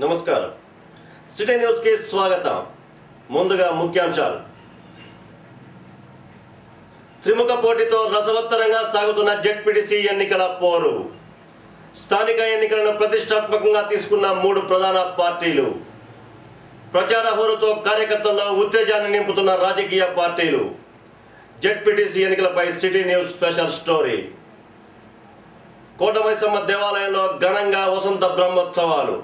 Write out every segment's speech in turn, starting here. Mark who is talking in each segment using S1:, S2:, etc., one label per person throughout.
S1: నమస్కారం. City news కి స్వాగతం. ముందుగా ముఖ్యాంశాలు. త్రిముఖ పోటీతో రసవత్తరంగా సాగుతున్న జెడ్పీటీసీ ఎన్నికల పోరు. స్థానిక ఎన్నికలను ప్రతిష్టాత్మకంగా తీసుకున్న 3 ప్రధాన పార్టీలు. ప్రచార హోరుతో కార్యకర్తల్లో ఉత్తేజాన్ని నింపుతున్న రాజకీయ పార్టీలు. జెడ్పీటీసీ ఎన్నికలపై city news special story. Kota Maisamma దేవాలయంలో ఘనంగా వసంత బ్రహ్మోత్సవాలు.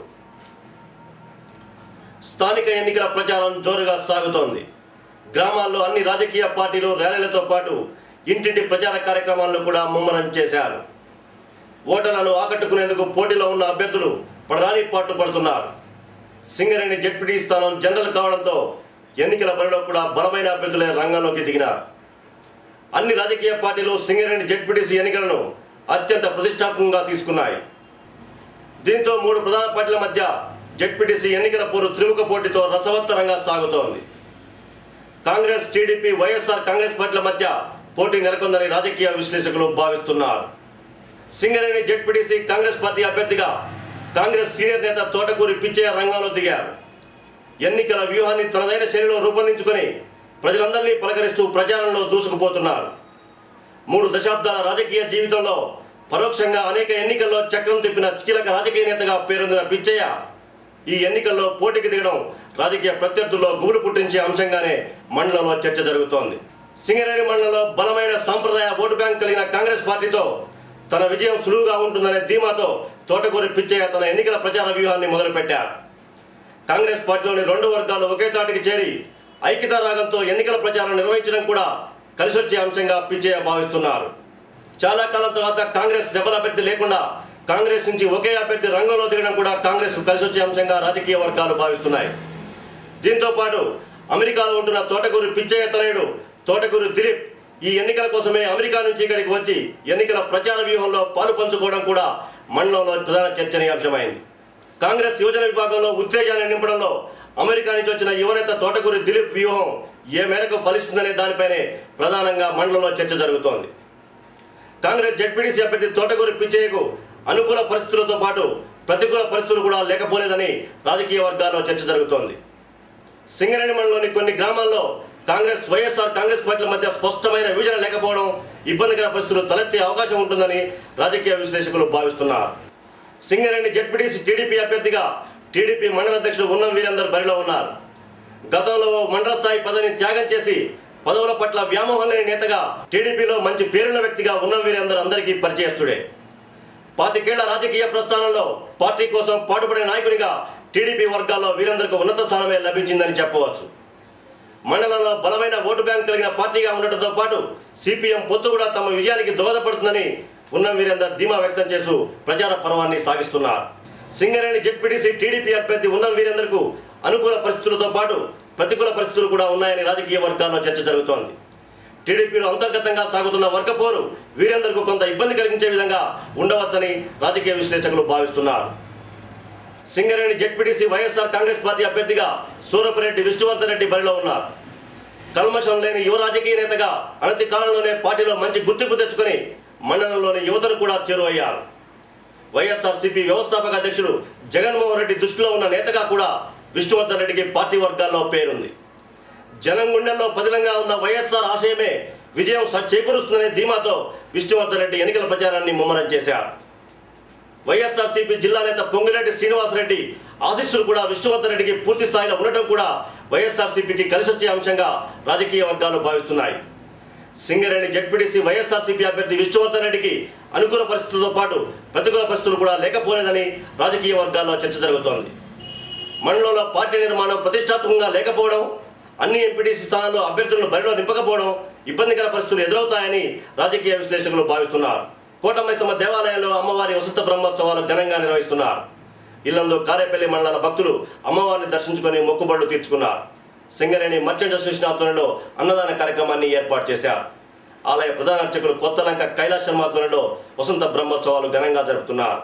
S1: స్థానిక ఎన్నికల ప్రచారం జోరుగా సాగుతోంది. గ్రామాల్లో అన్ని రాజకీయ పార్టీలు ర్యాలీలతో పాటు ఇంటింటి ప్రచార కార్యక్రమాలను కూడా ముమ్మరం చేశారు. ఓటర్లను ఆకట్టుకునేందుకు పోటీలో ఉన్న అభ్యర్థులు పడరాని పాటు పడుతున్నారు. సింగరేణి జెడ్పీటీ స్థానం జనరల్ కావడంతో ఎన్నికల బరిలో కూడా బలమైన అభ్యర్థులే రంగంలోకి దిగినారు. అన్ని రాజకీయ పార్టీలు సింగరేణి జెడ్పీటీసీ ఎన్నికలను అత్యంత ప్రతిష్టాత్మకంగా తీసుకున్నాయి. దీంతో 3 ప్రధాన పార్టీల మధ్య జెడ్పీటీసీ ఎన్నికల పోరు త్రిముఖ పోటీతో రసవత్తరంగా సాగుతోంది. కాంగ్రెస్, టీడీపీ, వైఎస్ఆర్ కాంగ్రెస్ పార్టీల మధ్య పోటీ నెలకొందని రాజకీయ విశ్లేషకులు భావిస్తున్నారు. సింగరేణి జెడ్పీటీసీ కాంగ్రెస్ పార్టీ అభ్యర్థిగా కాంగ్రెస్ సీనియర్ నేత తోటకూరి పిచ్చయ్య రంగంలో దిగారు. ఎన్నికల వ్యూహాన్ని తనదైన శైలిలో రూపొందించుకొని ప్రజలందరినీ పలకరిస్తూ ప్రచారంలో దూసుకుపోతున్నారు. 3 దశాబ్దాల రాజకీయ జీవితంలో పరోక్షంగా అనేక ఎన్నికల్లో చక్రం తిప్పిన కీలక రాజకీయ నేతగా పేరొందిన పిచ్చయ్య ఈ ఎన్నికల్లో పోటీకి దిగడం రాజకీయ ప్రత్యర్థుల్లో గుబులు పుట్టించే అంశంగానే మండలంలో చర్చ జరుగుతోంది. సింగరేణి మండలంలో బలమైన సాంప్రదాయ ఓటు బ్యాంక్ కలిగిన కాంగ్రెస్ పార్టీతో తన విజయం సులువుగా ఉంటుందనే ధీమాతో తోటకూరి పిచ్చయ్య తన ఎన్నికల ప్రచార వ్యూహాన్ని మొదలుపెట్టారు. కాంగ్రెస్ పార్టీలోని 2 వర్గాలు ఒకే తాటికి చేరి ఐక్యతా రాగంతో ఎన్నికల ప్రచారం నిర్వహించడం కూడా కలిసొచ్చే అంశంగా పిచ్చయ్య భావిస్తున్నారు. చాలా కాలం తర్వాత కాంగ్రెస్ రెబల్ అభ్యర్థి లేకుండా కాంగ్రెస్ నుంచి ఒకే అభ్యర్థి రంగంలో దిగడం కూడా కాంగ్రెస్కు కలిసొచ్చే అంశంగా రాజకీయ వర్గాలు భావిస్తున్నాయి. దీంతో పాటు అమెరికాలో ఉంటున్న తోటకూరి పిచ్చయ్య తనయుడు తోటకూరి దిలీప్ ఈ ఎన్నికల కోసమే అమెరికా నుంచి ఇక్కడికి వచ్చి ఎన్నికల ప్రచార వ్యూహంలో పాలు పంచుకోవడం కూడా మండలంలో ప్రధాన చర్చనీయాంశమైంది. కాంగ్రెస్ యువజన విభాగంలో ఉత్తేజాన్ని నింపడంలో అమెరికా నుంచి వచ్చిన యువనేత తోటకూరి దిలీప్ వ్యూహం ఏ మేరకు ఫలిస్తుందనే దానిపైనే ప్రధానంగా మండలంలో చర్చ జరుగుతోంది. కాంగ్రెస్ జెడ్పీటీసీ అభ్యర్థి తోటకూరి పిచ్చయ్యకు అనుకూల పరిస్థితులతో పాటు ప్రతికూల పరిస్థితులు కూడా లేకపోలేదని రాజకీయ వర్గాల్లో చర్చ జరుగుతోంది. సింగరేణి మండలంలోని కొన్ని గ్రామాల్లో కాంగ్రెస్, వైఎస్ఆర్ కాంగ్రెస్ పార్టీల మధ్య స్పష్టమైన విభజన లేకపోవడం ఇబ్బందికర పరిస్థితులు తలెత్తే అవకాశం ఉంటుందని రాజకీయ విశ్లేషకులు భావిస్తున్నారు. సింగరేణి జెడ్పీటీసీ టీడీపీ అభ్యర్థిగా టీడీపీ మండల అధ్యక్షుడు ఉన్నం వీరేందర్ బరిలో ఉన్నారు. గతంలో మండల స్థాయి పదవిని త్యాగం చేసి పదవుల పట్ల వ్యామోహం లేని నేతగా టీడీపీలో మంచి పేరున్న వ్యక్తిగా ఉన్నం వీరేందర్ అందరికీ పరిచయస్తుడే. 25 ఏళ్ల రాజకీయ ప్రస్థానంలో పార్టీ కోసం పాటుపడే నాయకునిగా టీడీపీ వర్గాల్లో వీరేందర్కు ఉన్నత స్థానమే లభించిందని చెప్పవచ్చు. మండలంలో బలమైన ఓటు బ్యాంక్ కలిగిన పార్టీగా ఉండటంతో పాటు సిపిఎం పొత్తు కూడా తమ విజయానికి దోహదపడుతుందని ఉన్నం వీరేందర్ ధీమా వ్యక్తం చేస్తూ ప్రచార పర్వాన్ని సాగిస్తున్నారు. సింగరేణి జెడ్పీటీసీ టీడీపీ అభ్యర్థి ఉన్నం వీరేందర్కు అనుకూల పరిస్థితులతో పాటు ప్రతికూల పరిస్థితులు కూడా ఉన్నాయని రాజకీయ వర్గాల్లో చర్చ జరుగుతోంది. టీడీపీలో అంతర్గతంగా సాగుతున్న వర్గపోరు వీరేందర్కు కొంత ఇబ్బంది కలిగించే విధంగా ఉండవచ్చని రాజకీయ విశ్లేషకులు భావిస్తున్నారు. సింగరేణి జెడ్పీటీసీ వైఎస్ఆర్ కాంగ్రెస్ పార్టీ అభ్యర్థిగా సూరపురెడ్డి విష్ణువర్ధన్ రెడ్డి బరిలో ఉన్నారు. కల్మషం లేని యువ రాజకీయ నేతగా అనతి కాలంలోనే పార్టీలో మంచి గుర్తింపు తెచ్చుకుని మండలంలోని యువతను కూడా చేరువయ్యారు. వైఎస్ఆర్సీపీ వ్యవస్థాపక అధ్యక్షుడు జగన్మోహన్ రెడ్డి దృష్టిలో ఉన్న నేతగా కూడా విష్ణువర్ధన్ రెడ్డికి పార్టీ వర్గాల్లో పేరుంది. జనం గుండెల్లో పదిలంగా ఉన్న వైఎస్ఆర్ ఆశయమే విజయం చేకూరుస్తుందనే ధీమాతో విష్ణువర్ధన్ రెడ్డి ఎన్నికల ప్రచారాన్ని ముమ్మరం చేశారు. వైఎస్ఆర్సీపీ జిల్లా నేత పొంగిరెడ్డి శ్రీనివాసరెడ్డి ఆశీస్సులు కూడా విష్ణువర్ధన్ రెడ్డికి పూర్తి స్థాయిలో ఉండటం కూడా వైఎస్ఆర్సీపీకి కలిసొచ్చే అంశంగా రాజకీయ వర్గాలు భావిస్తున్నాయి. సింగరేణి జెడ్పీటీసీ వైఎస్ఆర్సీపీ అభ్యర్థి విష్ణువర్ధన్ రెడ్డికి అనుకూల పరిస్థితులతో పాటు ప్రతికూల పరిస్థితులు కూడా లేకపోలేదని రాజకీయ వర్గాల్లో చర్చ జరుగుతోంది. మండలంలో పార్టీ నిర్మాణం ప్రతిష్టాత్మకంగా లేకపోవడం, అన్ని ఎంపీటీసీ స్థానాల్లో అభ్యర్థులను బరిలో నింపకపోవడం ఇబ్బందికర పరిస్థితులు ఎదురవుతాయని రాజకీయ విశ్లేషకులు భావిస్తున్నారు. కోటమైసమ్మ దేవాలయంలో అమ్మవారి వసంత బ్రహ్మోత్సవాలు ఘనంగా నిర్వహిస్తున్నారు. ఇల్లందు కారేపల్లి మండలాల భక్తులు అమ్మవారిని దర్శించుకొని మొక్కుబడులు తీర్చుకున్నారు. సింగరేణి మర్చెంట్ అసోసియేషన్ ఆధ్వర్యంలో అన్నదాన కార్యక్రమాన్ని ఏర్పాటు చేశారు. ఆలయ ప్రధాన అర్చకులు కొత్తలంక కైలాష్ శర్మ ఆధ్వర్యంలో వసంత బ్రహ్మోత్సవాలు ఘనంగా జరుపుతున్నారు.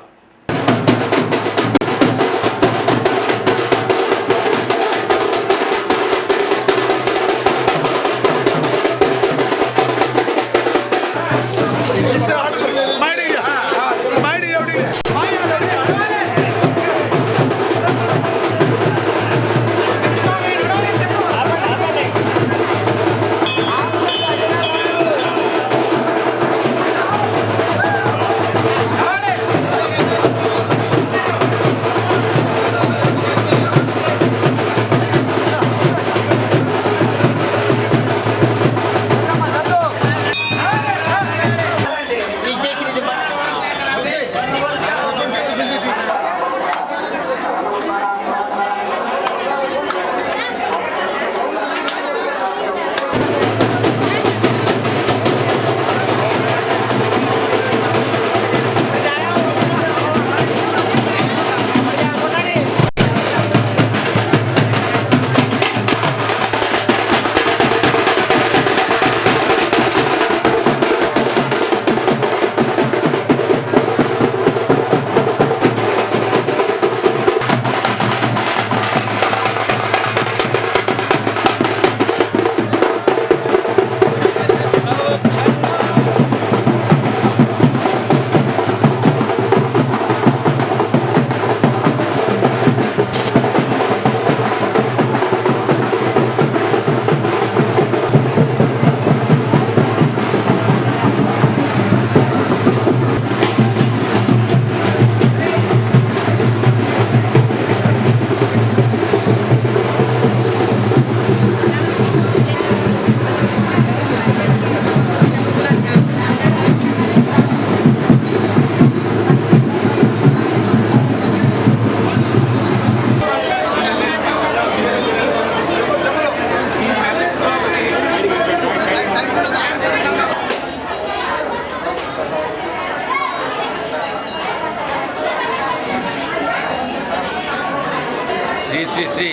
S2: శ్రీ శ్రీ శ్రీ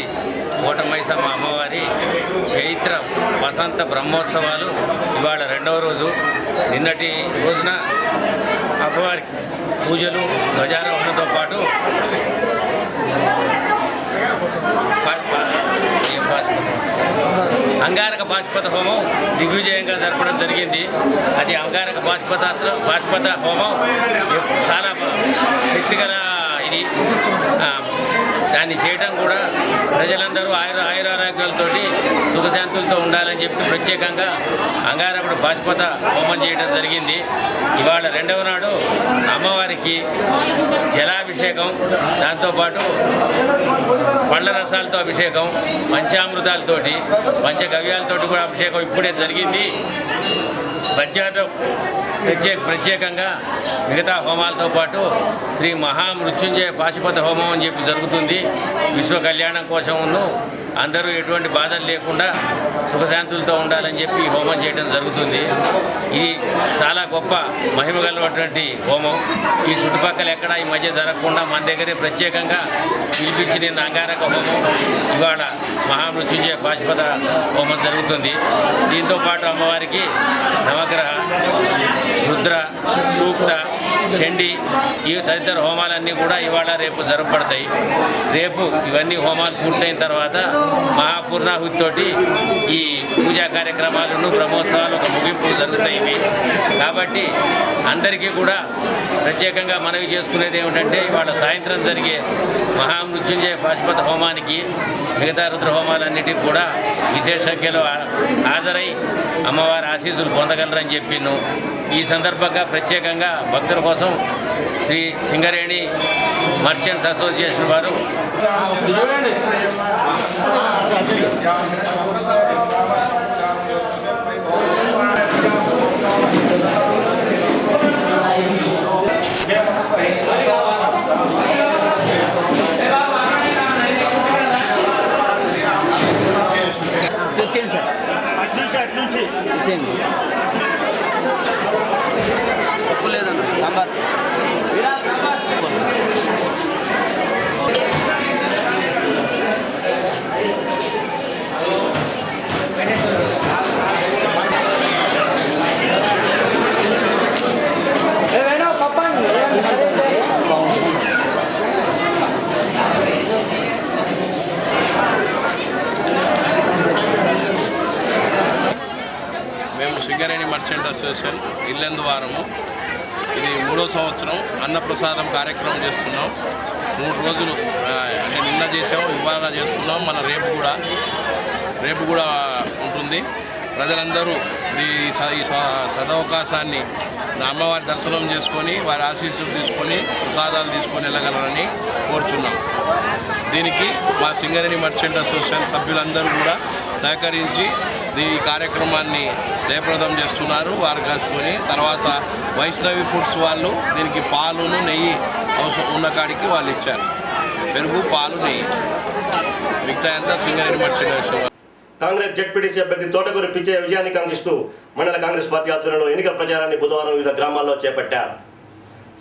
S2: కోటమైసమ్మ అమ్మవారి చైత్ర వసంత బ్రహ్మోత్సవాలు ఇవాళ రెండవ రోజు. నిన్నటి రోజున అమ్మవారి పూజలు ధ్వజారోహణతో పాటు అంగారక పాశుపత హోమం దిగ్విజయంగా జరపడం జరిగింది. అది అంగారక పాశుపత హోమం చాలా శక్తిగల ఇది. దాన్ని చేయడం కూడా ప్రజలందరూ ఆయురారోగ్యాలతో సుఖశాంతులతో ఉండాలని చెప్పి ప్రత్యేకంగా అంగారకుడు పాశుపత హోమం చేయడం జరిగింది. ఇవాళ రెండవ నాడు అమ్మవారికి జలాభిషేకం, దాంతోపాటు పళ్ళ రసాలతో అభిషేకం, పంచామృతాలతోటి పంచగవ్యాలతోటి కూడా అభిషేకం ఇప్పుడే జరిగింది. మధ్యాహ్నం ప్రత్యేకంగా మిగతా హోమాలతో పాటు శ్రీ మహామృత్యుంజయ పాశుపత హోమం అని చెప్పి జరుగుతుంది. విశ్వ కళ్యాణం కోసమును అందరూ ఎటువంటి బాధలు లేకుండా సుఖశాంతులతో ఉండాలని చెప్పి హోమం చేయడం జరుగుతుంది. ఇది చాలా గొప్ప మహిమ కలిగినటువంటి హోమం. ఈ చుట్టుపక్కల ఎక్కడ ఈ మధ్య జరగకుండా మన దగ్గరే ప్రత్యేకంగా పిలిపించి నిన్న అంగారక హోమం, ఇవాళ మహామృత్యుంజయ పాశుపత హోమం జరుగుతుంది. దీంతోపాటు అమ్మవారికి నవగ్రహ, రుద్ర, సూక్త, చండి ఈ తదితర హోమాలన్నీ కూడా ఇవాళ రేపు జరపబడతాయి. రేపు ఇవన్నీ హోమాలు పూర్తయిన తర్వాత మహాపూర్ణాహుతితోటి ఈ పూజా కార్యక్రమాలను బ్రహ్మోత్సవాలు ఒక ముగింపు జరుగుతాయి. కాబట్టి అందరికీ కూడా ప్రత్యేకంగా మనవి చేసుకునేది ఏమిటంటే, ఇవాళ సాయంత్రం జరిగే మహామృత్యుంజయ పాశుపత హోమానికి మిగతా రుద్ర హోమాలన్నిటికీ కూడా విశేష సంఖ్యలో హాజరై అమ్మవారి ఆశీస్సులు పొందగలరని చెప్పిను. ఈ సందర్భంగా ప్రత్యేకంగా భక్తుల కోసం శ్రీ సింగరేణి మర్చెంట్స్ అసోసియేషన్ వారు సాంబార్
S3: మేము సింగరేణి మర్చెంట్ అసోసియేషన్ ఇల్లెందువారము. ఇది 3వ సంవత్సరం అన్నప్రసాదం కార్యక్రమం చేస్తున్నాం. 3 రోజులు అంటే నిన్న చేసాము, ఇవాళ చేస్తున్నాం. మన రేపు కూడా ఉంటుంది. ప్రజలందరూ ఈ సదవకాశాన్ని అమ్మవారి దర్శనం చేసుకొని వారి ఆశీస్సులు తీసుకొని ప్రసాదాలు తీసుకొని వెళ్ళగలరని కోరుచున్నాం. దీనికి మా సింగరేణి మర్చెంట్ అసోసియేషన్ సభ్యులందరూ కూడా సహకరించి ఈ కార్యక్రమాన్ని జయప్రదం చేస్తున్నారు. వారు కలుసుకొని తర్వాత వైష్ణవి ఫుడ్స్ వాళ్ళు దీనికి పాలును నెయ్యి అవసరం ఉన్న కాడికి వాళ్ళు ఇచ్చారు. పెరుగు, పాలు, నెయ్యి, మిగతా అంతా Singareni merchant association.
S1: Congress ZPTC అభ్యర్థి తోటకూరి పిచ్చయ్య విజయాన్ని కాంక్షిస్తూ మండల కాంగ్రెస్ పార్టీ ఆధ్వర్యంలో ఎన్నికల ప్రచారాన్ని బుధవారం వివిధ గ్రామాల్లో చేపట్టారు.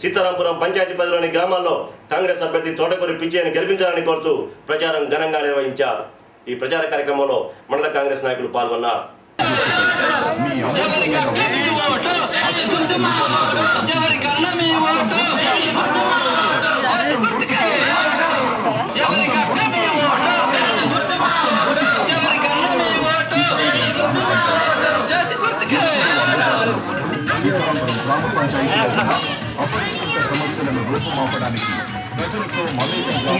S1: సీతారాంపురం పంచాయతీ పరిధిలోని గ్రామాల్లో కాంగ్రెస్ అభ్యర్థి తోటకూరి పిచ్చయ్యను గెలిపించాలని కోరుతూ ప్రచారం ఘనంగా నిర్వహించారు. ఈ ప్రచార కార్యక్రమంలో మండల కాంగ్రెస్ నాయకులు పాల్గొన్నారు.
S4: గ్రామ పంచాయతీ అపరిష్కృత సమస్యలను రూపుమాపడానికి ప్రజలతో మమేకంగా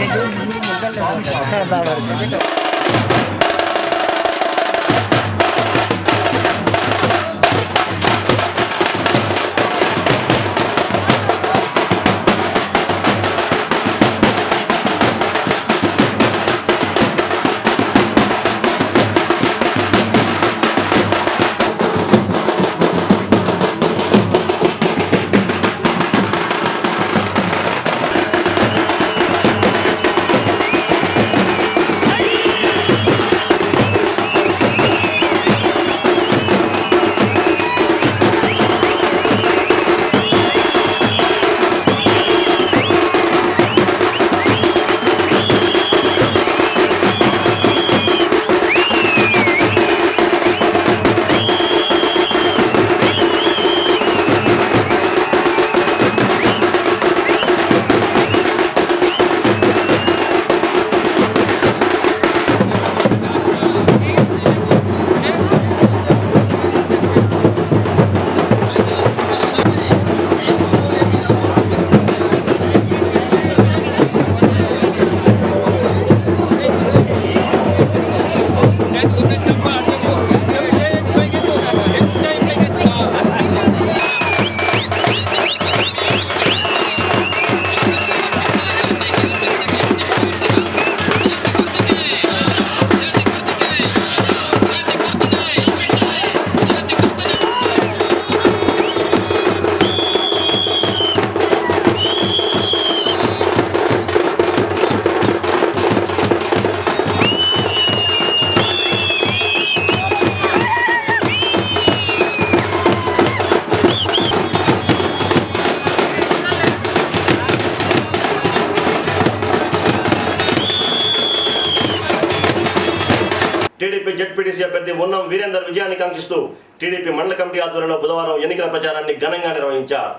S1: టీడీపీ జెడ్పీటీసీ అభ్యర్థి ఉన్నం వీరేందర్ విజయాన్ని కాంక్షిస్తూ టీడీపీ మండల కమిటీ ఆధ్వర్యంలో బుధవారం ఎన్నికల ప్రచారాన్ని ఘనంగా నిర్వహించారు.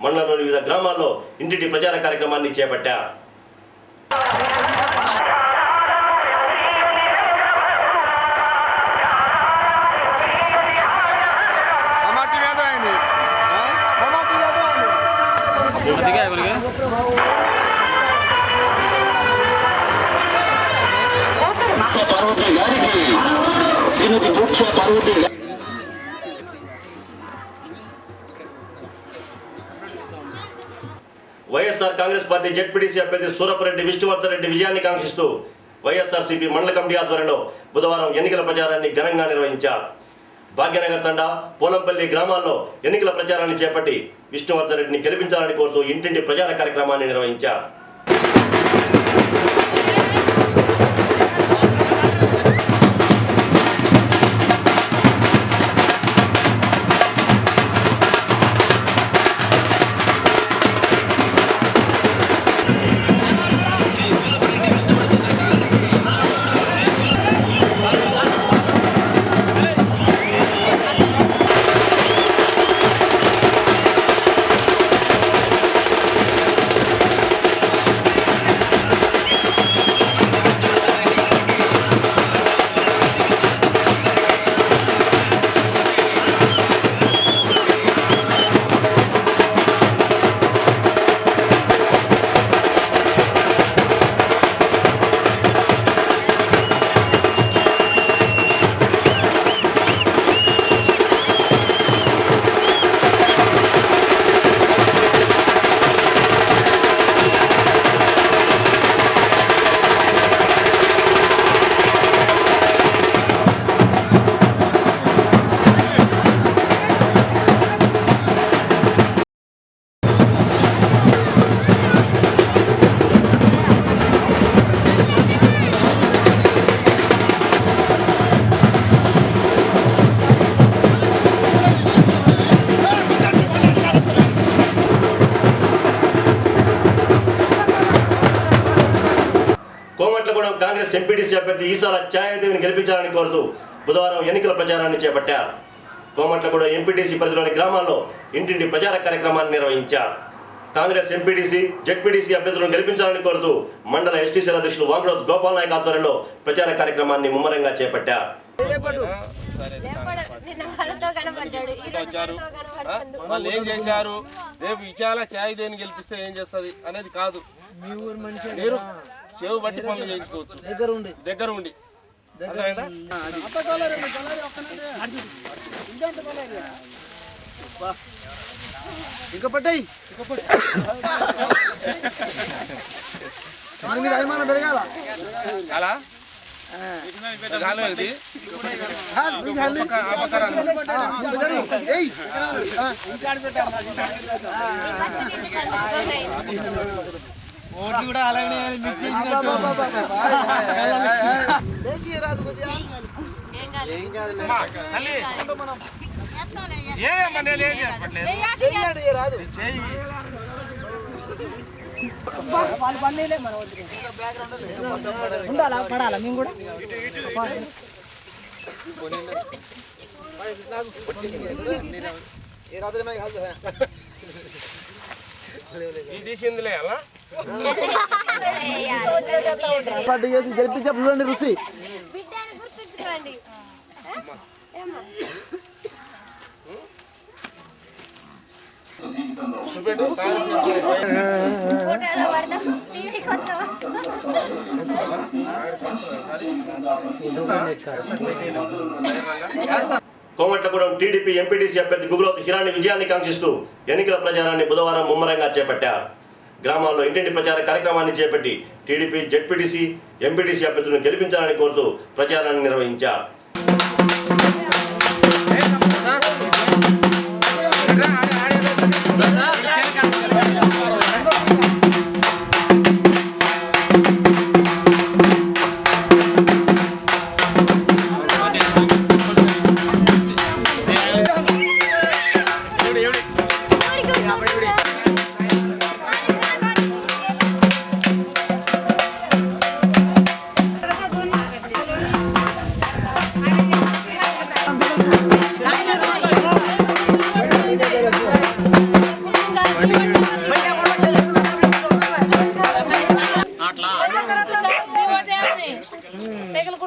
S1: మండలంలోని వివిధ గ్రామాల్లో ఇంటింటి ప్రచార కార్యక్రమాన్ని చేపట్టారు. వైఎస్ఆర్ కాంగ్రెస్ పార్టీ జెడ్పీటీసీ అభ్యర్థి సూరపరెడ్డి విష్ణువర్ధన్ రెడ్డి విజయాన్ని కాంక్షిస్తూ వైఎస్ఆర్సీపీ మండల కమిటీ ఆధ్వర్యంలో బుధవారం ఎన్నికల ప్రచారాన్ని ఘనంగా నిర్వహించారు. భాగ్యనగర్ తండా, పోలంపల్లి గ్రామాల్లో ఎన్నికల ప్రచారాన్ని చేపట్టి విష్ణువర్ధన్ రెడ్డిని గెలిపించాలని కోరుతూ ఇంటింటి ప్రచార కార్యక్రమాన్ని నిర్వహించారు. కాంగ్రెస్ ఎంపీటీసీ అభ్యర్థి ఈసాల ఛాయాదేవిని గెలిపించాలని కోరుతూ బుధవారం ఎన్నికల ప్రచారాన్ని చేపట్టారు. కోమట్లగూడ ఎంపీటీసీ పరిధిలోని గ్రామాల్లో ఇంటింటి ప్రచార కార్యక్రమాన్ని నిర్వహించారు. కాంగ్రెస్ ఎంపీటీసీ జెడ్పీటీసీ అభ్యర్థులను గెలిపించాలని కోరుతూ మండల ఎస్టీసీ అధ్యక్షులు వాంగ్రోత్ గోపాల్ నాయక్ ఆధ్వర్యంలో ప్రచార కార్యక్రమాన్ని ముమ్మరంగా చేపట్టారు.
S3: వాళ్ళు ఏం చేశారు, రేపు ఇచ్చాల ఛాయాదేవిని గెలిపిస్తే ఏం చేస్తుంది అనేది కాదు. మీరు చెవు బట్టి పనులు చేయించుకోవచ్చు దగ్గర ఉండి.
S5: ఇంకా పట్టాయి మన మీద అభిమానం పెరగాల
S3: అలా
S5: ఓట్లు కూడా అలాగే వాళ్ళు పండిలే మన ఉండాలా పడాలా మేము కూడా
S3: తీసిందిలే అలా
S5: పాటు చేసి గెలిపించే రుచి
S1: కోమట్లగూడెం టీడీపీ ఎంపీటీసీ అభ్యర్థి గుగులోతు హిరాని విజయాన్ని కాంక్షిస్తూ ఎన్నికల ప్రచారాన్ని బుధవారం ముమ్మరంగా చేపట్టారు. గ్రామాల్లో ఇంటింటి ప్రచార కార్యక్రమాన్ని చేపట్టి టీడీపీ జెడ్పీటీసీ ఎంపీటీసీ అభ్యర్థులను గెలిపించాలని కోరుతూ ప్రచారాన్ని నిర్వహించారు.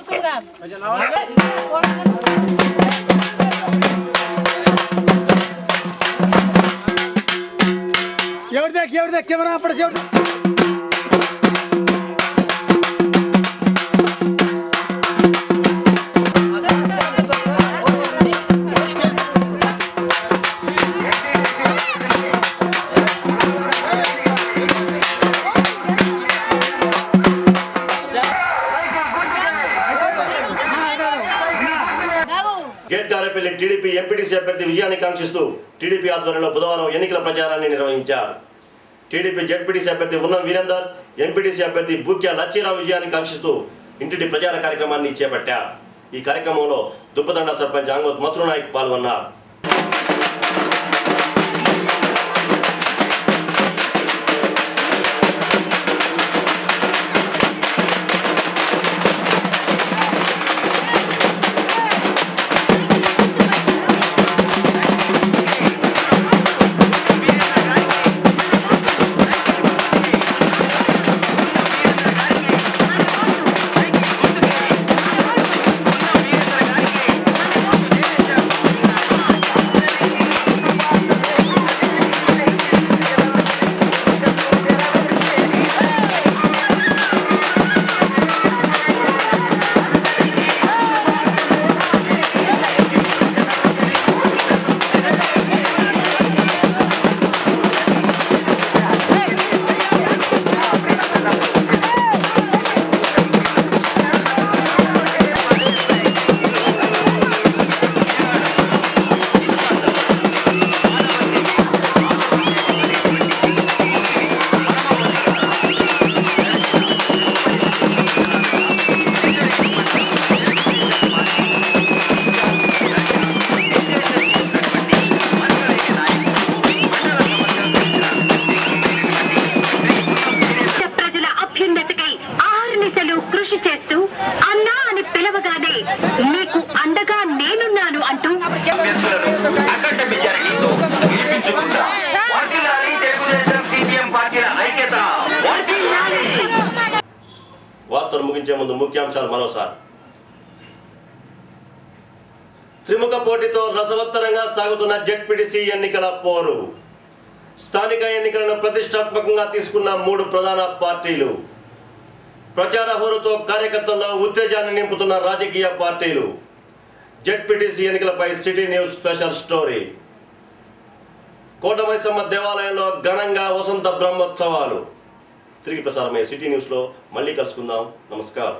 S6: కూర్చుందా
S7: ఎవరిదే కెమెరా అప్పుడు
S1: గేట్ కారేపల్లి టీడీపీ ఎంపీటీసీ అభ్యర్థి విజయాన్ని కాంక్షిస్తూ టీడీపీ ఆధ్వర్యంలో బుధవారం ఎన్నికల ప్రచారాన్ని నిర్వహించారు. టీడీపీ జెడ్పీటీసీ అభ్యర్థి ఉన్నం వీరేందర్, ఎంపీటీసీ అభ్యర్థి బూక్యా లచ్చిరావు విజయాన్ని కాంక్షిస్తూ ఇంటింటి ప్రచార కార్యక్రమాన్ని చేపట్టారు. ఈ కార్యక్రమంలో దుప్పదండ సర్పంచ్ ఆంగోత్ మత్రునాయక్ పాల్గొన్నారు. వార్తలు ముగించే ముందు ముఖ్యాంశాలు మరోసారి. త్రిముఖ పోటీతో రసవత్తరంగా సాగుతున్న జెడ్పీటీసీ ఎన్నికల పోరు. స్థానిక ఎన్నికలను ప్రతిష్టాత్మకంగా తీసుకున్న 3 ప్రధాన పార్టీలు. ప్రచార హోరుతో కార్యకర్తల్లో ఉత్తేజాన్ని నింపుతున్న రాజకీయ పార్టీలు. జెడ్పీటీసీ ఎన్నికలపై city news special story. Kota Maisamma దేవాలయంలో ఘనంగా వసంత బ్రహ్మోత్సవాలు. తిరిగి ప్రసారమయ్యే సిటీ న్యూస్లో మళ్ళీ కలుసుకుందాం. నమస్కారం.